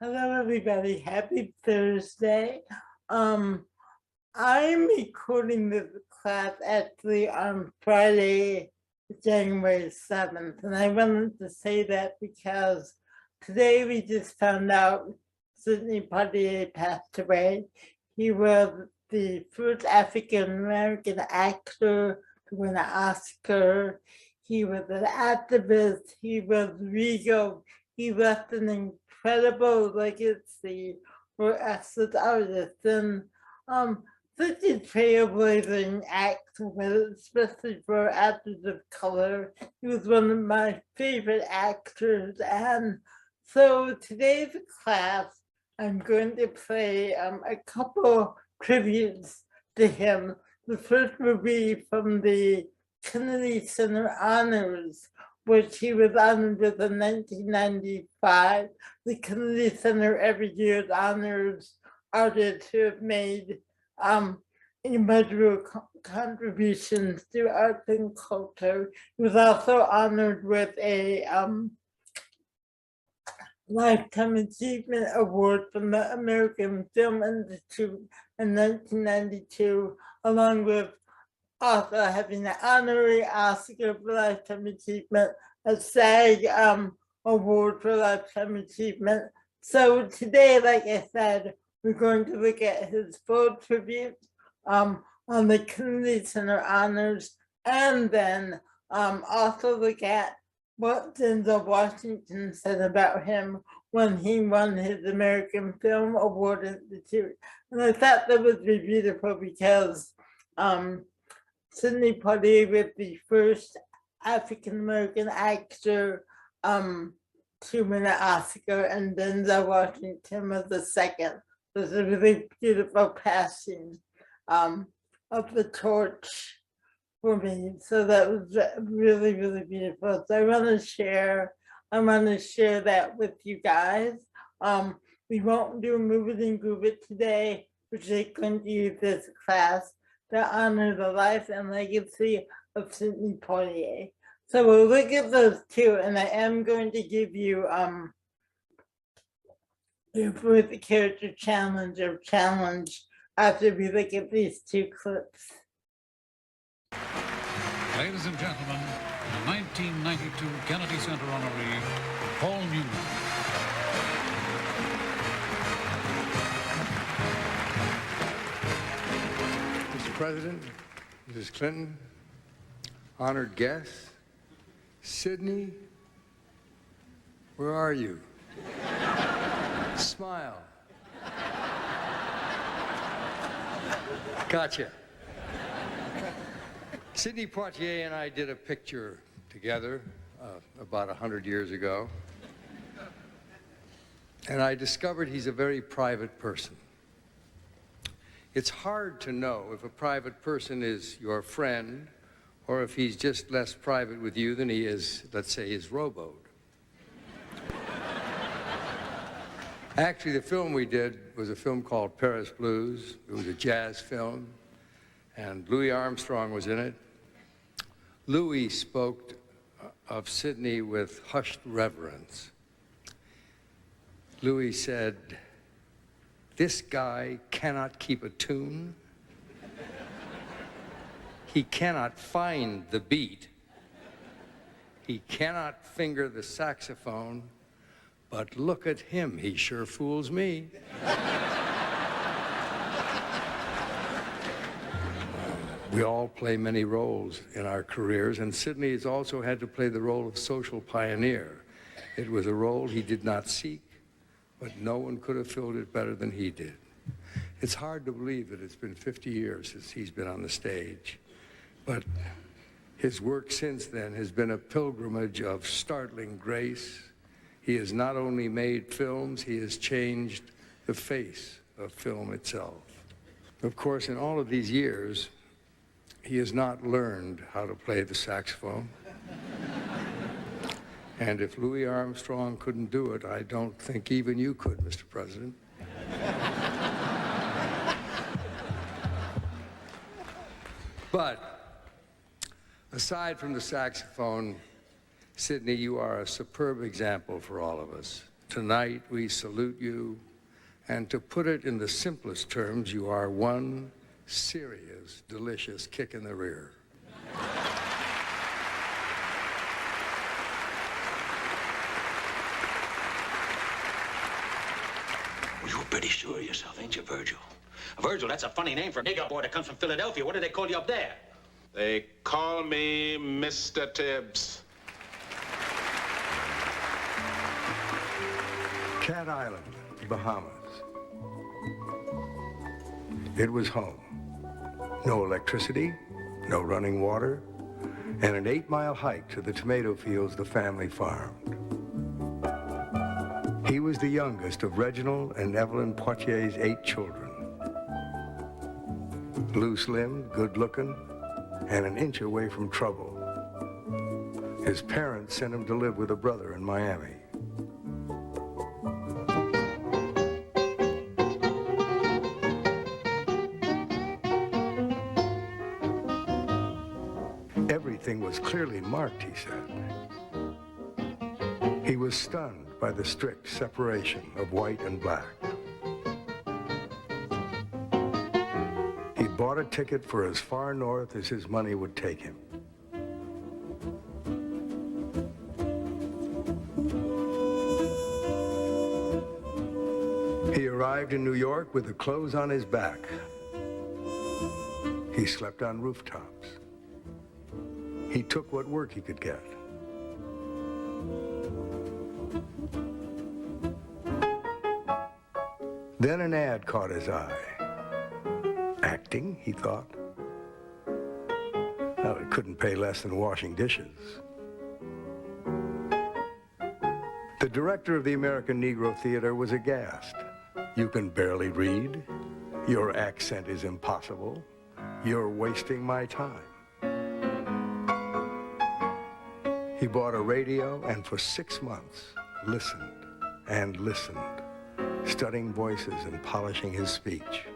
Hello, everybody. Happy Thursday. Um, I'm recording this class actually on Friday, January 7th. And I wanted to say that because today we just found out Sidney Poitier passed away. He was the first African American actor to win an Oscar. He was an activist. He was regal. He left an incredible legacy for us as artists. And such a trailblazing act, especially for actors of color. He was one of my favorite actors. And so today's class, I'm going to play a couple tributes to him. The first will be from the Kennedy Center Honors, which he was honored with in 1995. The Kennedy Center every year honors artists who have made immeasurable contributions to art and culture. He was also honored with a Lifetime Achievement Award from the American Film Institute in 1992, along with also having an honorary Oscar for Lifetime Achievement, a SAG Award for Lifetime Achievement. So today, like I said, we're going to look at his full tribute on the Kennedy Center Honors, and then also look at what Denzel Washington said about him when he won his American Film Award Institute. And I thought that was really beautiful because Sidney Poitier was the first African American actor to win an Oscar, and Denzel Washington was the second. It was a really beautiful passing of the torch for me. So that was really, really beautiful. So I want to share that with you guys. We won't do Move It and Groove It today, which is going to use this class to honor the life and legacy of Sidney Poitier. So we'll look at those two, and I am going to give you the character challenge after we look at these two clips. Ladies and gentlemen, the 1992 Kennedy Center honoree, Paul Newman. Mr. President, Mrs. Clinton, honored guests, Sidney, where are you? Smile. Gotcha. Sidney Poitier and I did a picture together about 100 years ago. And I discovered he's a very private person. It's hard to know if a private person is your friend or if he's just less private with you than he is, let's say, his rowboat. Actually, the film we did was a film called Paris Blues. It was a jazz film, and Louis Armstrong was in it. Louis spoke of Sidney with hushed reverence. Louis said, "This guy cannot keep a tune. He cannot find the beat. He cannot finger the saxophone, but look at him, he sure fools me." We all play many roles in our careers, and Sidney has also had to play the role of social pioneer. It was a role he did not seek, but no one could have filled it better than he did. It's hard to believe that it's been 50 years since he's been on the stage, but his work since then has been a pilgrimage of startling grace. He has not only made films, he has changed the face of film itself. Of course, in all of these years, he has not learned how to play the saxophone. And if Louis Armstrong couldn't do it, I don't think even you could, Mr. President. But aside from the saxophone, Sidney, you are a superb example for all of us. Tonight we salute you, and to put it in the simplest terms, you are one serious, delicious kick in the rear. Well, you're pretty sure of yourself, ain't you, Virgil? Virgil, that's a funny name for a nigger boy that comes from Philadelphia. What do they call you up there? They call me Mr. Tibbs. Cat Island, Bahamas. It was home. No electricity, no running water, and an 8-mile hike to the tomato fields the family farmed. He was the youngest of Reginald and Evelyn Poitier's 8 children. Loose-limbed, good-looking, and an inch away from trouble. His parents sent him to live with a brother in Miami. Everything was clearly marked, he said. He was stunned by the strict separation of white and black. He bought a ticket for as far north as his money would take him. He arrived in New York with the clothes on his back. He slept on rooftops. He took what work he could get. Then an ad caught his eye. Acting, he thought. Well, it couldn't pay less than washing dishes. The director of the American Negro Theater was aghast. You can barely read. Your accent is impossible. You're wasting my time. He bought a radio and for 6 months listened and listened, studying voices and polishing his speech.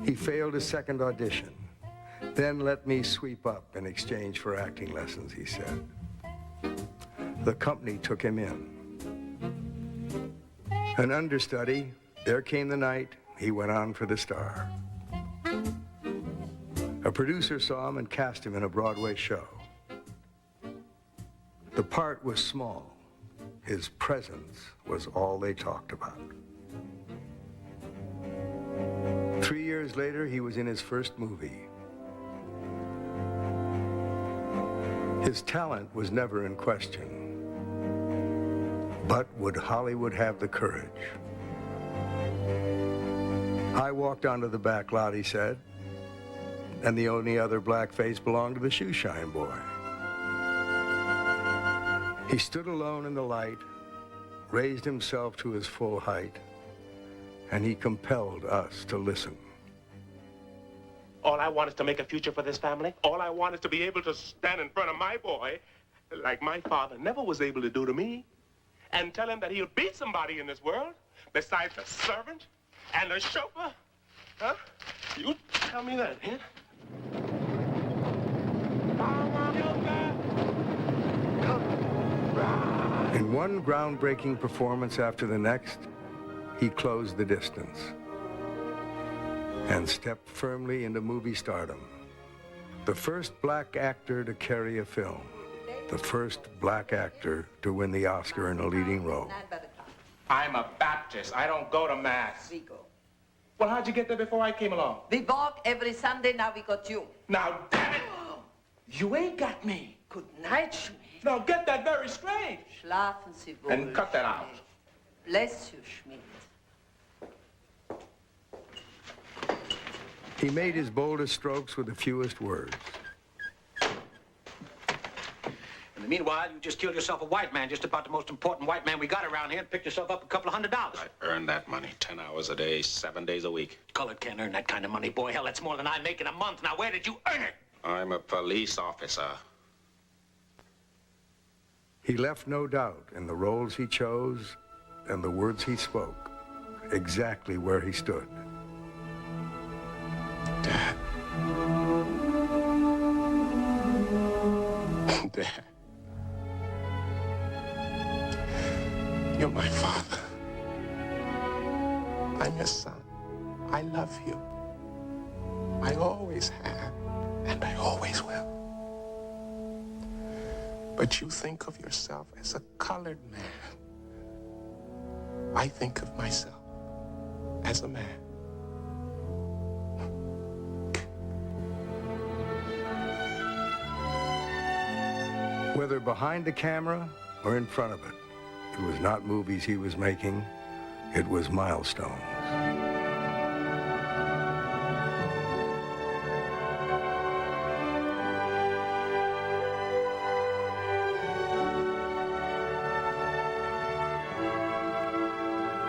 He failed his second audition. Then let me sweep up in exchange for acting lessons, he said. The company took him in. An understudy, there came the night, he went on for the star. A producer saw him and cast him in a Broadway show. The part was small. His presence was all they talked about. 3 years later, he was in his first movie. His talent was never in question. But would Hollywood have the courage? I walked onto the back lot, he said, and the only other black face belonged to the shoeshine boy. He stood alone in the light, raised himself to his full height, and he compelled us to listen. All I want is to make a future for this family. All I want is to be able to stand in front of my boy, like my father never was able to do to me, and tell him that he'll beat somebody in this world besides the servant and the chauffeur. Huh? You tell me that, huh? In one groundbreaking performance after the next, he closed the distance and stepped firmly into movie stardom. The first black actor to carry a film. The first black actor to win the Oscar in a leading role. I'm a Baptist. I don't go to Mass. We go. Well, how'd you get there before I came along? We walk every Sunday, now we got you. Now, damn it! You ain't got me. Good night, Schmidt. Now, get that very straight. Schlafen Sie wohl. And cut that out. Bless you, Schmidt. He made his boldest strokes with the fewest words. In the meanwhile, you just killed yourself a white man, just about the most important white man we got around here, and picked yourself up $200. I earned that money 10 hours a day, 7 days a week. Colored can't earn that kind of money, boy. Hell, that's more than I make in a month. Now, where did you earn it? I'm a police officer. He left no doubt in the roles he chose and the words he spoke, exactly where he stood. Dad. Dad. You're my father. I'm your son. I love you. I always have, and I always will. But you think of yourself as a colored man. I think of myself as a man. Whether behind the camera or in front of it, it was not movies he was making, it was milestones.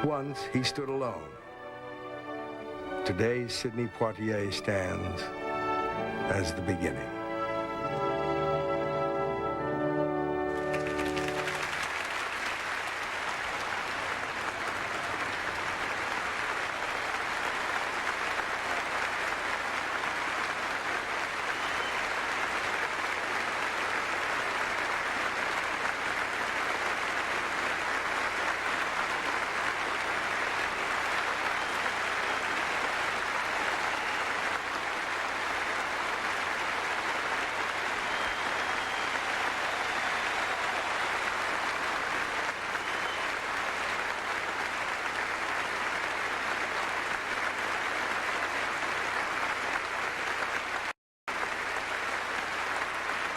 Once he stood alone. Today, Sidney Poitier stands as the beginning.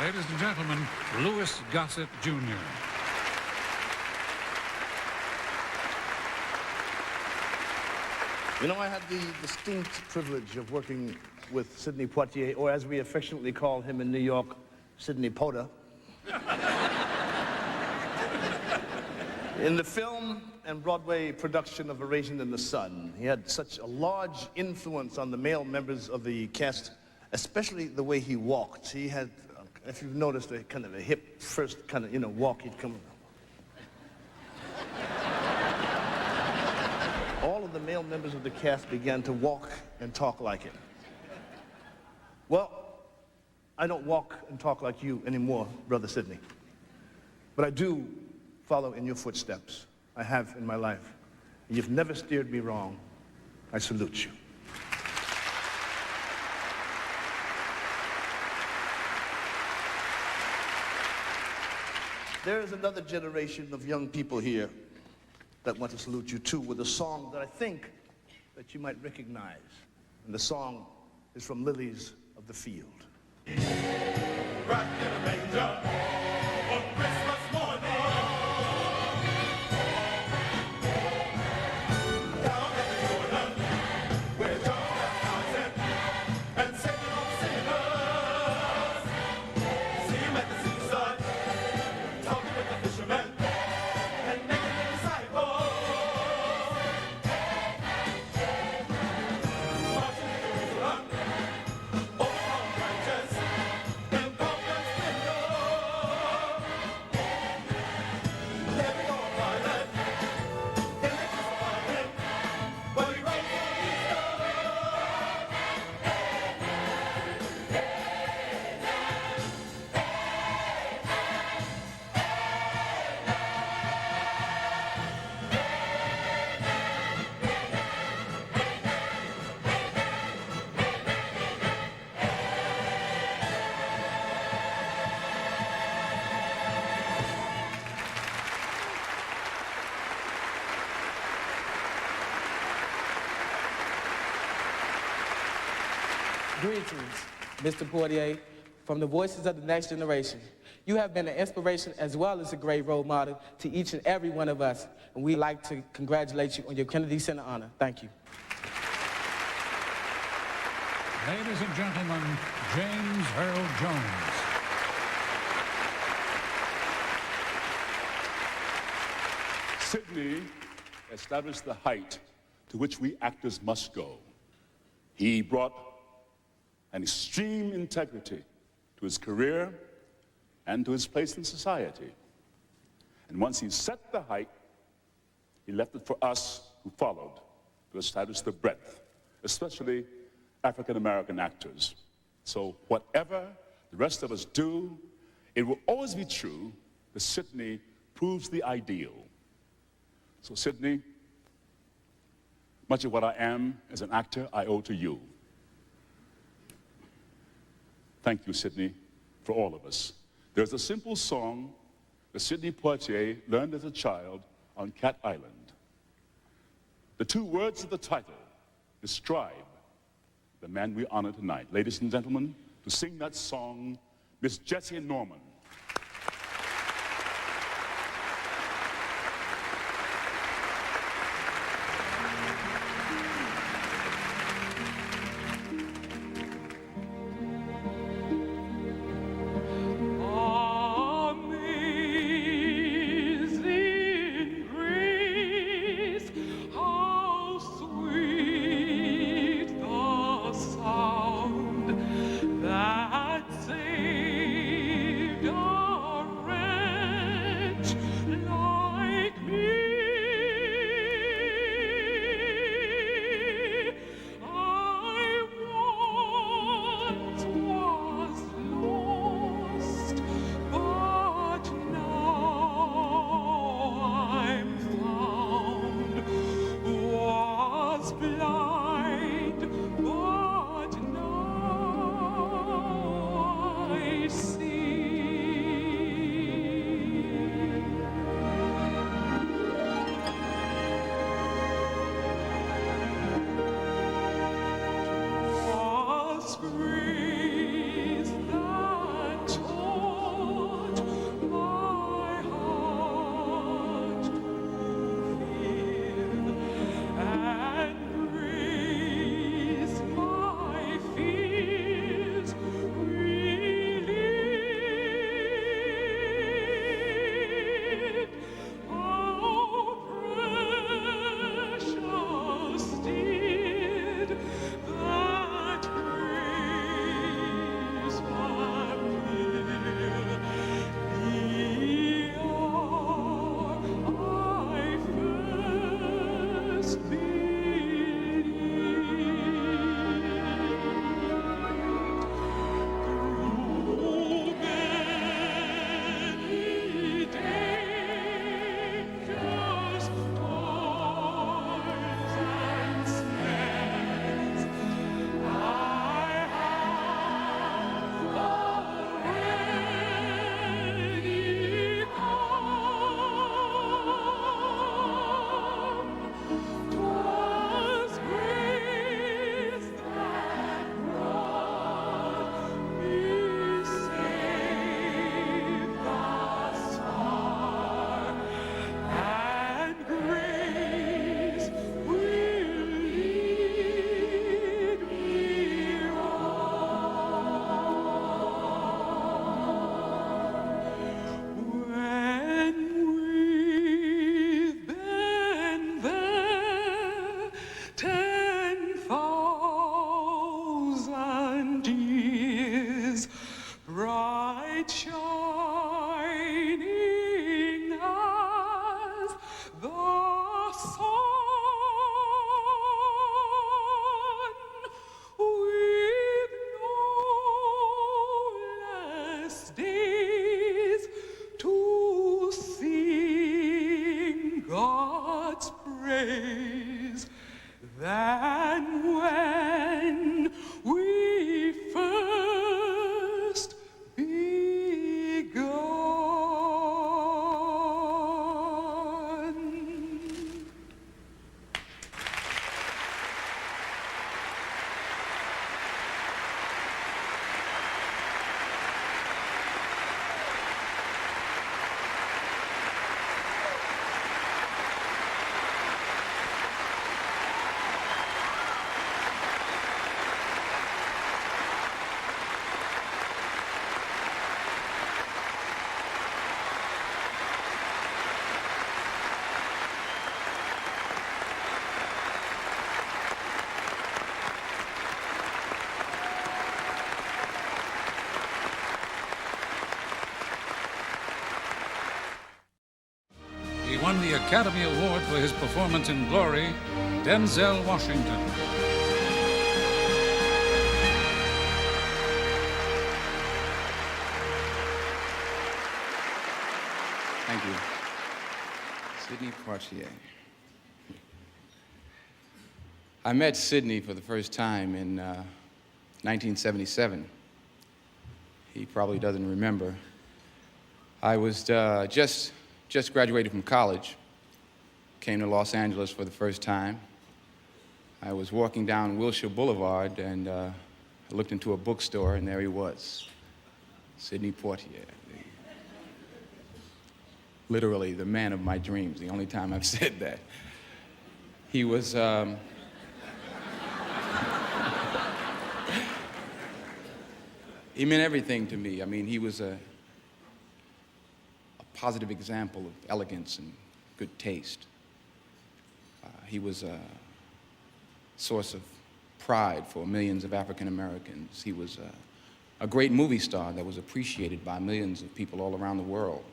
Ladies and gentlemen, Louis Gossett Jr. You know, I had the distinct privilege of working with Sidney Poitier, or as we affectionately call him in New York, Sidney Poda. In the film and Broadway production of A Raisin in the Sun, he had such a large influence on the male members of the cast, especially the way he walked. He had, if you've noticed, a kind of a hip first kind of, walk. He'd come. All of the male members of the cast began to walk and talk like it. Well, I don't walk and talk like you anymore, Brother Sidney. But I do follow in your footsteps. I have in my life. And you've never steered me wrong. I salute you. There is another generation of young people here that want to salute you too with a song that I think that you might recognize. And the song is from Lilies of the Field. Wrapped in a manger on Christmas morning. Down at the Jordan, where John baptized and singing on sinners. See him at the seaside, talking with the fishermen and making the disciples. Marching in Jerusalem, over palm branches. Greetings, Mr. Poitier, from the Voices of the Next Generation. You have been an inspiration as well as a great role model to each and every one of us, and we'd like to congratulate you on your Kennedy Center honor. Thank you. Ladies and gentlemen, James Earl Jones. Sidney established the height to which we actors must go. He brought an extreme integrity to his career and to his place in society. And once he set the height, he left it for us who followed to establish the breadth, especially African-American actors. So whatever the rest of us do, It will always be true that Sidney proves the ideal. So Sidney, much of what I am as an actor, I owe to you. Thank you, Sidney, for all of us. There's a simple song that Sidney Poitier learned as a child on Cat Island. The two words of the title describe the man we honor tonight. Ladies and gentlemen, to sing that song, Miss Jessie Norman. Amazing grace, how sweet the sound that saved a wretch like me. I once was lost, but now I'm found. Was blind, but now I was grace that taught my heart to fear, and grace my fears relieved. How precious did that grace appear the hour I first believed. Through many dangers, toils, and snares, I have already come. 'Twas grace that brought me safe thus far, and grace will lead me on. When we've been there 10,000 years, bright shining as the sun, with no less days to sing God's praise than when we first begun. He won the Academy Award for his performance in Glory, Denzel Washington. Thank you. Sidney Poitier. I met Sidney for the first time in 1977. He probably doesn't remember. I was just graduated from college, came to Los Angeles for the first time. I was walking down Wilshire Boulevard, and I looked into a bookstore, and there he was, Sidney Poitier. Literally the man of my dreams, the only time I've said that. He was, he meant everything to me. I mean, he was a positive example of elegance and good taste. He was a source of pride for millions of African Americans. He was a great movie star that was appreciated by millions of people all around the world.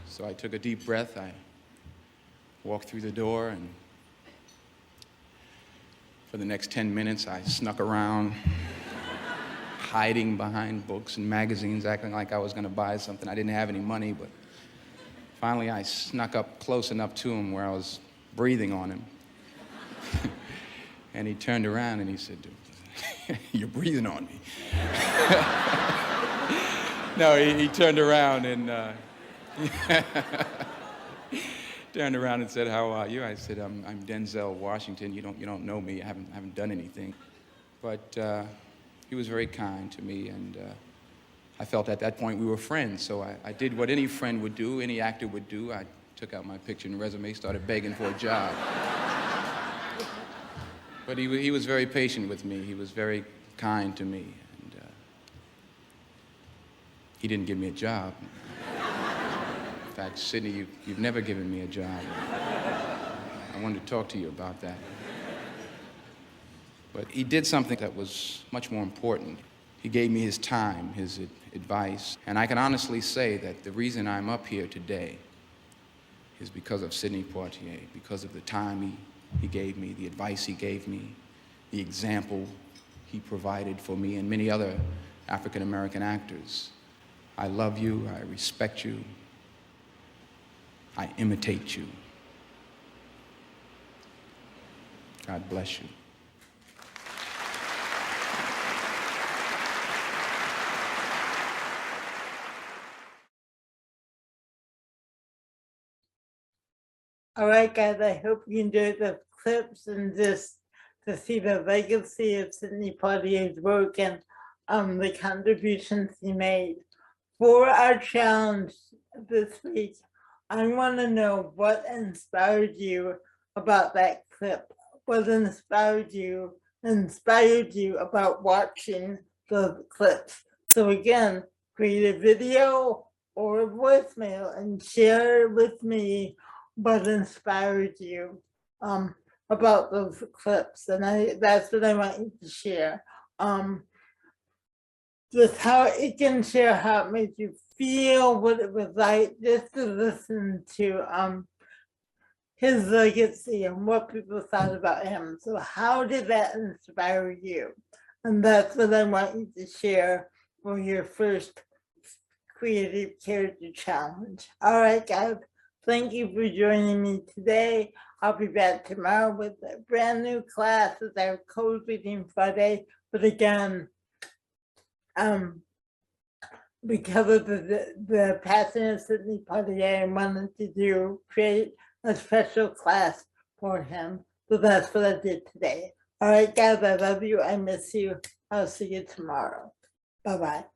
So I took a deep breath, I walked through the door, and for the next 10 minutes I snuck around, hiding behind books and magazines, acting like I was going to buy something. I didn't have any money, but finally I snuck up close enough to him where I was breathing on him. And he turned around and he said, "You're breathing on me." No, he turned around and turned around and said, "How are you?" I said, I'm Denzel Washington. You don't know me. I haven't done anything." But he was very kind to me, and I felt at that point we were friends. So I did what any friend would do, any actor would do. I took out my picture and resume, started begging for a job. But he was very patient with me. He was very kind to me, and he didn't give me a job. In fact, Sidney, you've never given me a job. I wanted to talk to you about that. But he did something that was much more important. He gave me his time, his advice, and I can honestly say that the reason I'm up here today is because of Sidney Poitier, because of the time he gave me, the advice he gave me, the example he provided for me and many other African-American actors. I love you, I respect you, I imitate you. God bless you. All right, guys, I hope you enjoyed the clips and just to see the legacy of Sidney Poitier's work and the contributions he made. For our challenge this week, I want to know what inspired you about that clip. What inspired you about watching the clips. So again, create a video or a voicemail and share with me what inspired you about those clips. And that's what I want you to share. Just how it can share how it made you feel, what it was like just to listen to his legacy and what people thought about him. So how did that inspire you? And that's what I want you to share for your first creative character challenge. All right, guys. Thank you for joining me today. I'll be back tomorrow with a brand new class with our Code Reading Friday. But again, because of the passing of Sidney Poitier, I wanted to create a special class for him. So that's what I did today. All right, guys, I love you. I miss you. I'll see you tomorrow. Bye-bye.